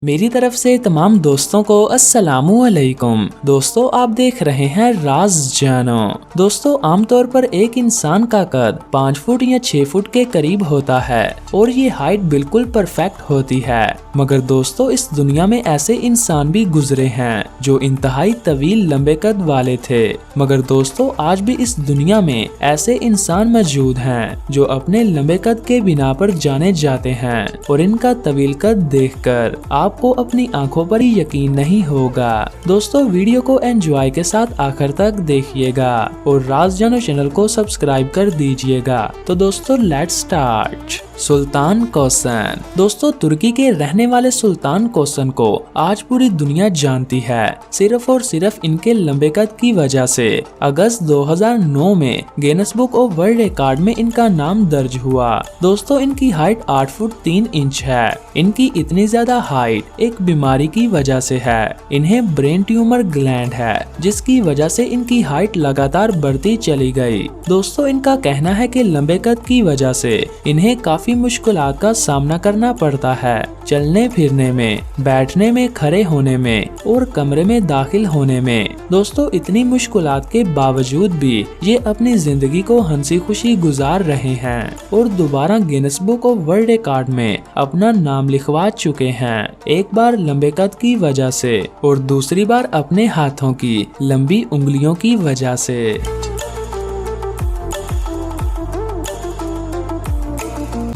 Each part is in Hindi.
मेरी तरफ से तमाम दोस्तों को अस्सलामु अलैकुम। दोस्तों, आप देख रहे हैं राज जानो। दोस्तों, आमतौर पर एक इंसान का कद 5 फुट या 6 फुट के करीब होता है और ये हाइट बिल्कुल परफेक्ट होती है। मगर दोस्तों, इस दुनिया में ऐसे इंसान भी गुजरे हैं जो इंतहाई तवील लंबे कद वाले थे। मगर दोस्तों, आज भी इस दुनिया में ऐसे इंसान मौजूद हैं जो अपने लंबे कद के बिना पर जाने जाते हैं और इनका तवील कद देखकर आपको अपनी आंखों पर ही यकीन नहीं होगा। दोस्तों, वीडियो को एंजॉय के साथ आखिर तक देखिएगा और राज जानो चैनल को सब्सक्राइब कर दीजिएगा। तो दोस्तों, लेट्स स्टार्ट। सुल्तान कोसन। दोस्तों, तुर्की के रहने वाले सुल्तान कोसन को आज पूरी दुनिया जानती है, सिर्फ और सिर्फ इनके लंबे कद की वजह से। अगस्त 2009 में Guinness book of world record में इनका नाम दर्ज हुआ। दोस्तों, इनकी हाइट 8 फुट 3 इंच है। इनकी इतनी ज्यादा हाइट एक बीमारी की वजह से है। इन्हें ब्रेन ट्यूमर ग्लैंड है, जिसकी वजह से इनकी हाइट लगातार बढ़ती चली गई। दोस्तों, इनका कहना है कि लंबे कद की वजह से इन्हें काफी मुश्किलात का सामना करना पड़ता है, चलने फिरने में, बैठने में, खड़े होने में और कमरे में दाखिल होने में। दोस्तों, इतनी मुश्किलात के बावजूद भी ये अपनी जिंदगी को हंसी खुशी गुजार रहे हैं और दोबारा Guinness book of world record में अपना नाम लिखवा चुके हैं। एक बार लंबे कद की वजह से और दूसरी बार अपने हाथों की लंबी उंगलियों की वजह से।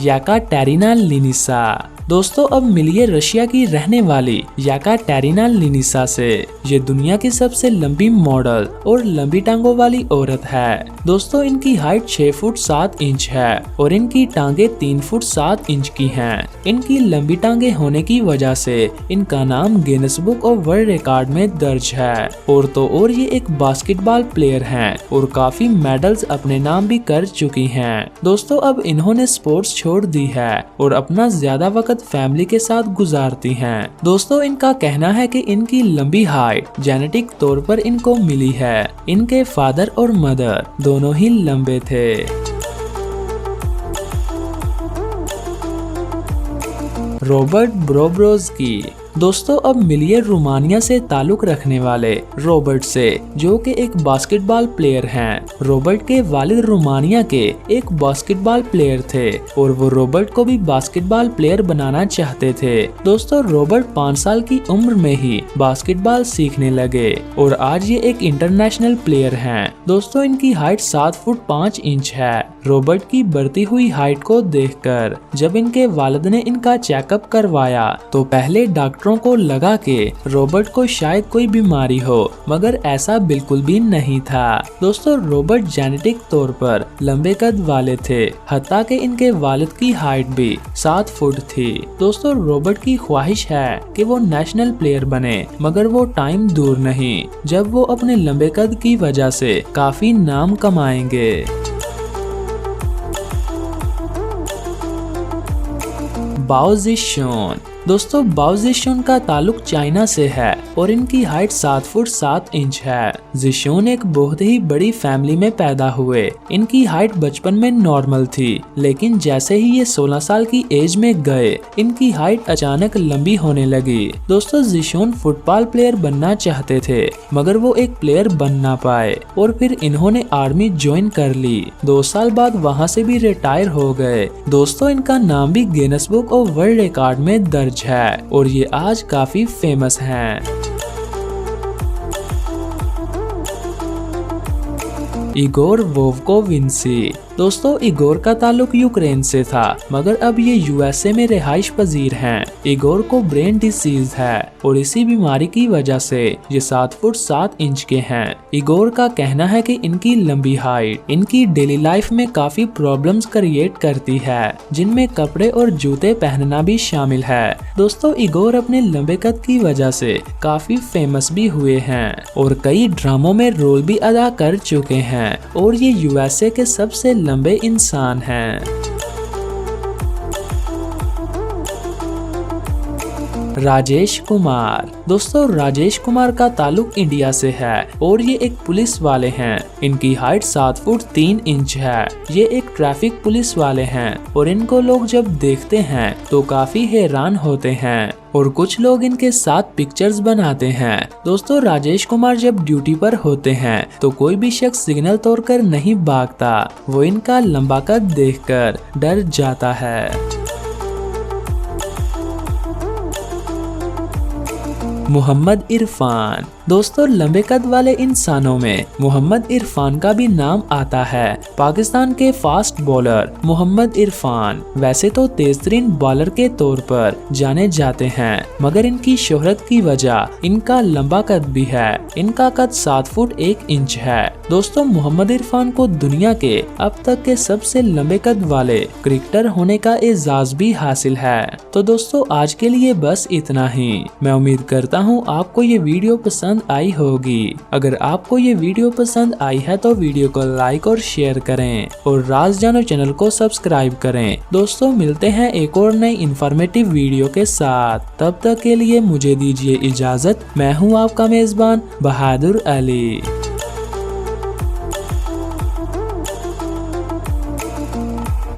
याकाटेरिना लिनिसा। दोस्तों, अब मिलिए रशिया की रहने वाली याकाटेरिना लिनिसा से। ये दुनिया की सबसे लंबी मॉडल और लंबी टांगों वाली औरत है। दोस्तों, इनकी हाइट 6 फुट 7 इंच है और इनकी टांगे 3 फुट 7 इंच की हैं। इनकी लंबी टांगे होने की वजह से इनका नाम Guinness book of world record में दर्ज है। और तो और ये एक बास्केटबॉल प्लेयर हैं और काफी मेडल्स अपने नाम भी कर चुकी हैं। दोस्तों, अब इन्होंने स्पोर्ट्स छोड़ दी है और अपना ज्यादा वक्त फैमिली के साथ गुजारती हैं। दोस्तों, इनका कहना है कि इनकी लंबी हाइट जेनेटिक तौर पर इनको मिली है। इनके फादर और मदर दोनों ही लंबे थे। रॉबर्ट ब्रोब्रोस्की। दोस्तों, अब मिलिए रोमानिया से ताल्लुक रखने वाले रॉबर्ट से, जो कि एक बास्केटबॉल प्लेयर हैं। रॉबर्ट के वालिद रोमानिया के एक बास्केटबॉल प्लेयर थे और वो रॉबर्ट को भी बास्केटबॉल प्लेयर बनाना चाहते थे। दोस्तों, रॉबर्ट 5 साल की उम्र में ही बास्केटबॉल सीखने लगे और आज ये एक इंटरनेशनल प्लेयर हैं। दोस्तों, इनकी हाइट 7 फुट 5 इंच है। रॉबर्ट की बढ़ती हुई हाइट को देखकर जब इनके वालिद ने इनका चेकअप करवाया तो पहले डॉक्टरों को लगा कि रॉबर्ट को शायद कोई बीमारी हो, मगर ऐसा बिल्कुल भी नहीं था। दोस्तों, रॉबर्ट जेनेटिक तौर पर लंबे कद वाले थे, हत्ता कि इनके वालिद की हाइट भी 7 फुट थी। दोस्तों, रॉबर्ट की ख्वाहिश है कि वो नेशनल प्लेयर बने, मगर वो टाइम दूर नहीं जब वो अपने लंबे कद की वजह से काफी नाम कमाएंगे। बाओ ज़िशोन। दोस्तों, बाओ ज़िशोन का ताल्लुक चाइना से है और इनकी हाइट 7 फुट 7 इंच है। ज़िशोन एक बहुत ही बड़ी फैमिली में पैदा हुए। इनकी हाइट बचपन में नॉर्मल थी, लेकिन जैसे ही ये 16 साल की एज में गए, इनकी हाइट अचानक लंबी होने लगी। दोस्तों, ज़िशोन फुटबॉल प्लेयर बनना चाहते थे, मगर वो एक प्लेयर बन ना पाए और फिर इन्होंने आर्मी ज्वाइन कर ली। 2 साल बाद वहाँ से भी रिटायर हो गए। दोस्तों, इनका नाम भी Guinness book of world record में दर्ज है और ये आज काफी फेमस हैं। इगोर वोवकोविंसी। दोस्तों, इगोर का ताल्लुक यूक्रेन से था, मगर अब ये यूएसए में रिहाइश पजीर हैं। इगोर को ब्रेन डिसीज है और इसी बीमारी की वजह से ये 7 फुट 7 इंच के हैं। इगोर का कहना है कि इनकी लंबी हाइट इनकी डेली लाइफ में काफी प्रॉब्लम्स क्रिएट करती है, जिनमें कपड़े और जूते पहनना भी शामिल है। दोस्तों, इगोर अपने लंबे कद की वजह से काफी फेमस भी हुए हैं और कई ड्रामों में रोल भी अदा कर चुके हैं और ये यूएसए के सबसे लंबे इंसान हैं। राजेश कुमार। दोस्तों राजेश कुमार का ताल्लुक इंडिया से है और ये एक पुलिस वाले हैं। इनकी हाइट 7 फुट 3 इंच है। ये एक ट्रैफिक पुलिस वाले हैं और इनको लोग जब देखते हैं तो काफी हैरान होते हैं और कुछ लोग इनके साथ पिक्चर्स बनाते हैं। दोस्तों राजेश कुमार जब ड्यूटी पर होते हैं तो कोई भी शख्स सिग्नल तोड़कर नहीं भागता, वो इनका लंबा कद देखकर डर जाता है। मोहम्मद इरफान। दोस्तों लंबे कद वाले इंसानों में मोहम्मद इरफान का भी नाम आता है। पाकिस्तान के फास्ट बॉलर मोहम्मद इरफान वैसे तो तेज तरीन बॉलर के तौर पर जाने जाते हैं, मगर इनकी शोहरत की वजह इनका लंबा कद भी है। इनका कद 7 फुट 1 इंच है। दोस्तों मोहम्मद इरफान को दुनिया के अब तक के सबसे लंबे कद वाले क्रिकेटर होने का एजाज भी हासिल है। तो दोस्तों आज के लिए बस इतना ही। मैं उम्मीद करता हूँ आपको ये वीडियो पसंद आई होगी। अगर आपको ये वीडियो पसंद आई है तो वीडियो को लाइक और शेयर करें और राज जानो चैनल को सब्सक्राइब करें। दोस्तों मिलते हैं एक और नई इंफॉर्मेटिव वीडियो के साथ। तब तक के लिए मुझे दीजिए इजाजत। मैं हूँ आपका मेजबान बहादुर अली।